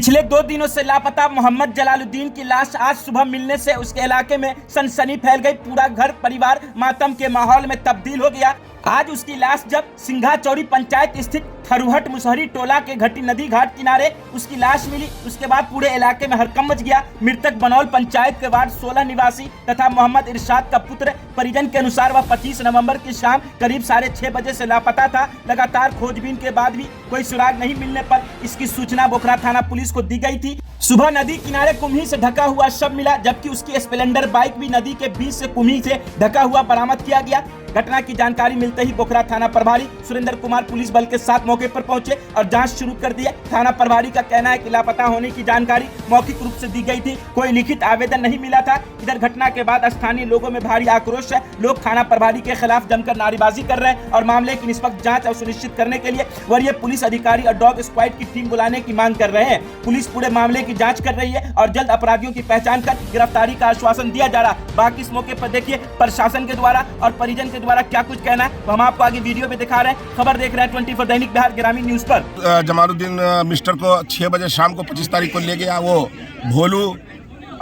पिछले 2 दिनों से लापता मोहम्मद जलालुद्दीन की लाश आज सुबह मिलने से उसके इलाके में सनसनी फैल गई। पूरा घर परिवार मातम के माहौल में तब्दील हो गया। आज उसकी लाश जब सिंघा चौड़ी पंचायत स्थित थरुहट मुसहरी टोला के घटी नदी घाट किनारे उसकी लाश मिली, उसके बाद पूरे इलाके में हड़कंप मच गया। मृतक बनौल पंचायत के वार्ड 16 निवासी तथा मोहम्मद इरशाद का पुत्र। परिजन के अनुसार वह 25 नवंबर की शाम करीब 6:30 बजे से लापता था। लगातार खोजबीन के बाद भी कोई सुराग नहीं मिलने पर इसकी सूचना बोखरा थाना पुलिस को दी गई थी। सुबह नदी किनारे कुम्ही से ढका हुआ शव मिला, जबकि उसकी स्प्लेंडर बाइक भी नदी के बीच से कुम्ही से ढका हुआ बरामद किया गया। घटना की जानकारी मिलते ही बोखरा थाना प्रभारी सुरेंद्र कुमार पुलिस बल के साथ मौके पर पहुंचे और जांच शुरू कर दिया। थाना प्रभारी का कहना है कि लापता होने की जानकारी मौखिक रूप से दी गई थी, कोई लिखित आवेदन नहीं मिला था। इधर घटना के बाद स्थानीय लोगों में भारी आक्रोश है। लोग थाना प्रभारी के खिलाफ जमकर नारेबाजी कर रहे हैं और मामले की निष्पक्ष जाँच और सुनिश्चित करने के लिए वरीय पुलिस अधिकारी और डॉग स्क्वाड की टीम बुलाने की मांग कर रहे हैं। पुलिस पूरे मामले की जाँच कर रही है और जल्द अपराधियों की पहचान कर गिरफ्तारी का आश्वासन दिया जा रहा। बाकी इस मौके पर देखिए प्रशासन के द्वारा और परिजन के द्वारा क्या कुछ कहना है, तो हम आपको आगे वीडियो में दिखा रहे हैं। खबर देख रहे हैं 24 दैनिक बिहार ग्रामीण न्यूज पर। जमालुद्दीन मिस्टर को 6 बजे शाम को 25 तारीख को ले गया वो भोलू,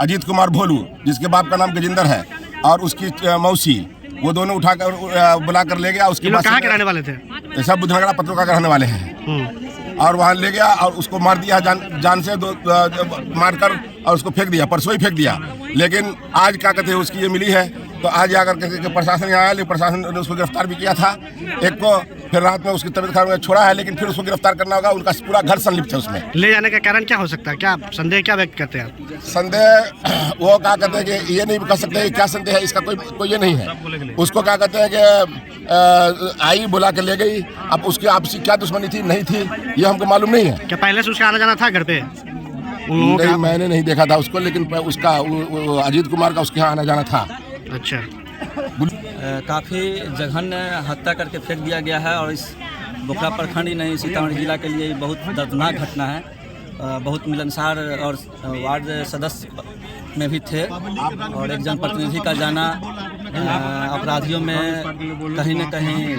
अजीत कुमार भोलू, जिसके बाप का नाम गजेंद्र है, और उसकी मौसी, वो दोनों उठाकर बुलाकर ले गया। उसके कहाँ के रहने वाले थे? सब बुधनगरा पत्रों का रहने वाले हैं। और वहाँ ले गया और उसको मार दिया जान से मारकर, और उसको फेंक दिया। परसों ही फेंक दिया, लेकिन आज क्या कहते हैं उसकी ये मिली है। तो आज आकर के प्रशासन यहाँ आया, लेकिन प्रशासन ने उसको गिरफ्तार भी किया था एक को। फिर रात में उसकी तबीयत खराब में छोड़ा है, लेकिन फिर उसको गिरफ्तार करना होगा। उनका पूरा घर संलिप्त है उसमें। ले जाने का कारण क्या हो सकता है? क्या संदेह क्या व्यक्त करते हैं आप? संदेह वो क्या कहते हैं कि ये नहीं कह सकते कि क्या संदेह है इसका, कोई ये नहीं है। उसको क्या कहते हैं कि आई बुला के ले गई। अब उसकी आपसी क्या दुश्मनी थी नहीं थी ये हमको मालूम नहीं है। क्या पहले से उसका आना जाना था घर पे? नहीं, मैंने नहीं देखा था उसको, लेकिन उसका अजीत कुमार का उसके यहाँ आना जाना था। अच्छा। काफ़ी जघन्य हत्या करके फेंक दिया गया है और इस बोखरा प्रखंड ही नहीं सीतामढ़ी जिला के लिए बहुत दर्दनाक घटना है। बहुत मिलनसार और वार्ड सदस्य में भी थे और एक जनप्रतिनिधि का जाना अपराधियों में कहीं न कहीं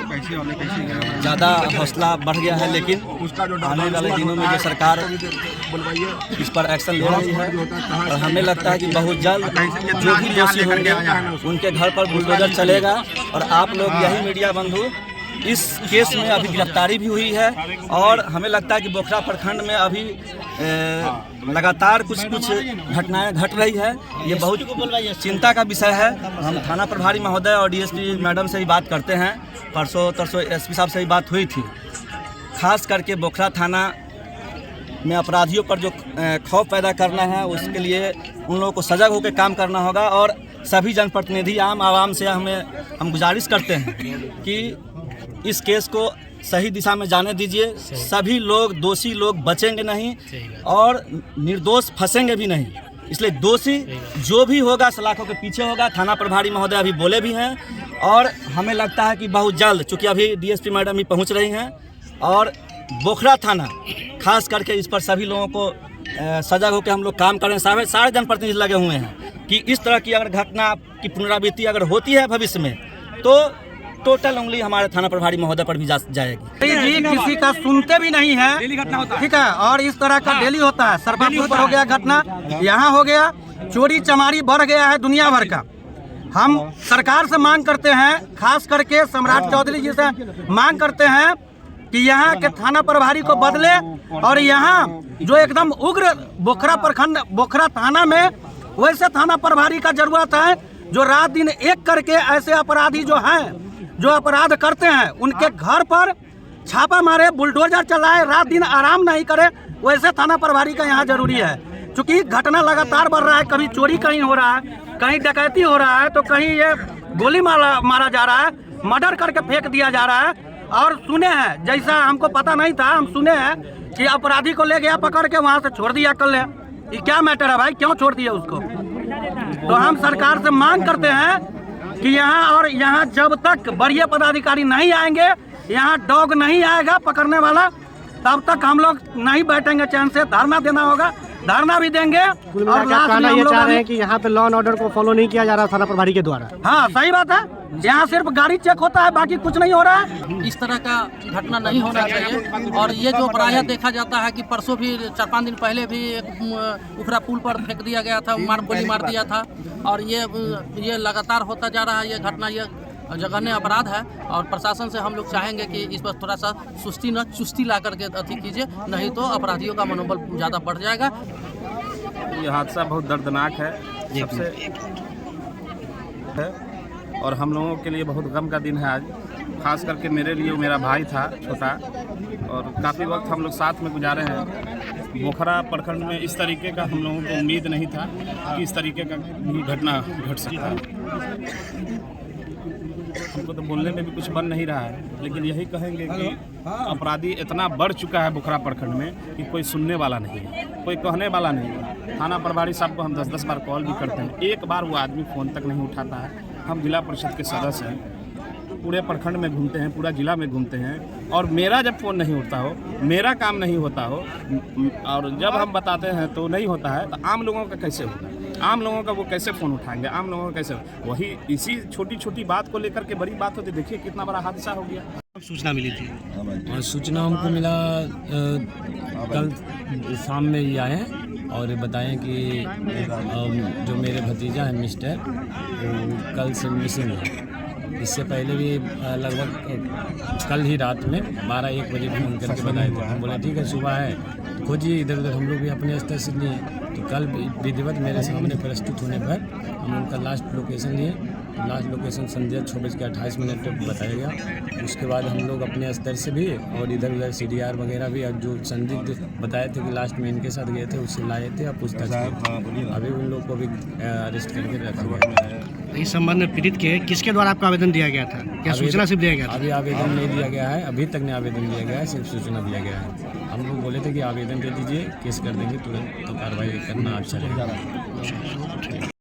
ज़्यादा हौसला बढ़ गया है। लेकिन आने वाले दिनों में जो सरकार इस पर एक्शन ले रही है और हमें लगता है कि बहुत जल्द जो भी दोषी होंगे उनके घर पर बुलडोजर चलेगा। और आप लोग यही मीडिया बंधु, इस केस में अभी गिरफ्तारी भी हुई है और हमें लगता है कि बोखरा प्रखंड में अभी लगातार कुछ घटनाएं घट रही है। ये बहुत चिंता का विषय है। हम थाना प्रभारी महोदय और डीएसपी मैडम से ही बात करते हैं। परसों तरसों एसपी साहब से ही बात हुई थी। खास करके बोखरा थाना में अपराधियों पर जो खौफ पैदा करना है उसके लिए उन लोगों को सजग होकर काम करना होगा। और सभी जनप्रतिनिधि आम आवाम से हम गुजारिश करते हैं कि इस केस को सही दिशा में जाने दीजिए। सभी लोग, दोषी लोग बचेंगे नहीं और निर्दोष फंसेंगे भी नहीं। इसलिए दोषी जो भी होगा सलाखों के पीछे होगा। थाना प्रभारी महोदय अभी बोले भी हैं और हमें लगता है कि बहुत जल्द, चूँकि अभी डीएसपी मैडम भी पहुंच रही हैं और बोखरा थाना खास करके इस पर सभी लोगों को सजग होकर हम लोग काम करें। सारे जनप्रतिनिधि लगे हुए हैं कि इस तरह की अगर घटना की पुनरावृत्ति अगर होती है भविष्य में तो टोटल उंगली हमारे थाना प्रभारी महोदय पर भी जाएगी। जी किसी का सुनते भी नहीं है, ठीक है। और इस तरह का डेली होता है। सरबापुर पर हो गया घटना, यहाँ हो गया, चोरी चमारी बढ़ गया है दुनिया भर का। हम सरकार से मांग करते हैं, खास करके सम्राट चौधरी जी से मांग करते हैं कि यहाँ के थाना प्रभारी को बदले और यहाँ जो एकदम उग्र बोखरा प्रखंड बोखरा थाना में वैसे थाना प्रभारी का जरूरत है जो रात दिन एक करके ऐसे अपराधी जो हैं, जो अपराध करते हैं, उनके घर पर छापा मारे, बुलडोजर चलाए, रात दिन आराम नहीं करे। वैसे थाना प्रभारी का यहाँ जरूरी है। क्योंकि घटना लगातार बढ़ रहा है। कभी चोरी कहीं हो रहा है, कहीं डकैती हो रहा है, तो कहीं ये गोली मारा जा रहा है, मर्डर करके फेंक दिया जा रहा है। और सुने हैं, जैसा हमको पता नहीं था, हम सुने हैं कि अपराधी को ले गया पकड़ के वहाँ से छोड़ दिया कल। ये क्या मैटर है भाई, क्यों छोड़ दिया उसको? तो हम सरकार से मांग करते हैं कि यहाँ जब तक वरीय पदाधिकारी नहीं आएंगे, यहाँ डॉग नहीं आएगा पकड़ने वाला, तब तक हम लोग नहीं बैठेंगे चैन से। धरना देना होगा, धरना भी देंगे। और ये चाह रहे हैं कि यहाँ पे लॉ एंड ऑर्डर को फॉलो नहीं किया जा रहा थाना प्रभारी के द्वारा। हाँ, सही बात है। यहाँ सिर्फ गाड़ी चेक होता है, बाकी कुछ नहीं हो रहा है। इस तरह का घटना नहीं होना चाहिए। और ये जो प्रायः देखा जाता है कि परसों भी 4-5 दिन पहले भी एक उखरा पुल पर फेंक दिया गया था, गोली मार दिया था। और ये लगातार होता जा रहा है ये घटना, ये जघन्य अपराध है। और प्रशासन से हम लोग चाहेंगे कि इस पर थोड़ा सा चुस्ती ला करके अति कीजिए, नहीं तो अपराधियों का मनोबल ज़्यादा बढ़ जाएगा। ये हादसा बहुत दर्दनाक है सबसे है, और हम लोगों के लिए बहुत गम का दिन है आज, खास करके मेरे लिए। मेरा भाई था छोटा, और काफ़ी वक्त हम लोग साथ में गुजारे हैं। बोखरा प्रखंड में इस तरीके का हम लोगों को उम्मीद नहीं था कि इस तरीके का भी घटना घट सकता है। हमको तो बोलने में भी कुछ बन नहीं रहा है, लेकिन यही कहेंगे कि अपराधी इतना बढ़ चुका है बोखरा प्रखंड में कि कोई सुनने वाला नहीं है, कोई कहने वाला नहीं है। थाना प्रभारी साहब को हम 10-10 बार कॉल भी करते हैं, एक बार वो आदमी फ़ोन तक नहीं उठाता है। हम जिला परिषद के सदस्य हैं, पूरे प्रखंड में घूमते हैं, पूरा जिला में घूमते हैं, और मेरा जब फ़ोन नहीं उठता हो, मेरा काम नहीं होता हो, और जब हम बताते हैं तो नहीं होता है, तो आम लोगों का कैसे होगा? आम लोगों का वो कैसे फ़ोन उठाएंगे? आम लोगों का कैसे? वही इसी छोटी छोटी बात को लेकर के बड़ी बात होती। देखिए कितना बड़ा हादसा हो गया। सूचना मिली थी? और सूचना हमको मिला कल शाम में ही आए और बताएं कि जो मेरे भतीजा है मिस्टर, वो कल से मिसिंग है। इससे पहले भी लगभग कल ही रात में 12-1 बजे फ़ोन करके बताए थे। हम बोले ठीक है सुबह है, खोजिए इधर उधर। हम लोग भी अपने स्तर से लिए, तो कल विधिवत मेरे सामने प्रस्तुत होने पर हम उनका लास्ट लोकेशन लिए। लास्ट लोकेशन संध्या 6:28 पर बताया गया। उसके बाद हम लोग अपने स्तर से भी और इधर उधर CDR वगैरह भी, और जो संदिग्ध बताए थे कि लास्ट में इनके साथ गए थे, उससे लाए थे और पूछताछ की। अभी उन लोग को भी अरेस्ट करके रखा गया है। इस संबंध में पीड़ित के किसके द्वारा आपको आवेदन दिया गया था? क्या सूचना सिर्फ दिया गया था? अभी आवेदन नहीं दिया गया है, अभी तक नहीं आवेदन दिया गया है, सिर्फ सूचना दिया गया है। हम लोग बोले थे कि आवेदन दे दीजिए, केस कर देंगे तुरंत, तो कार्रवाई करना अच्छा रहेगा।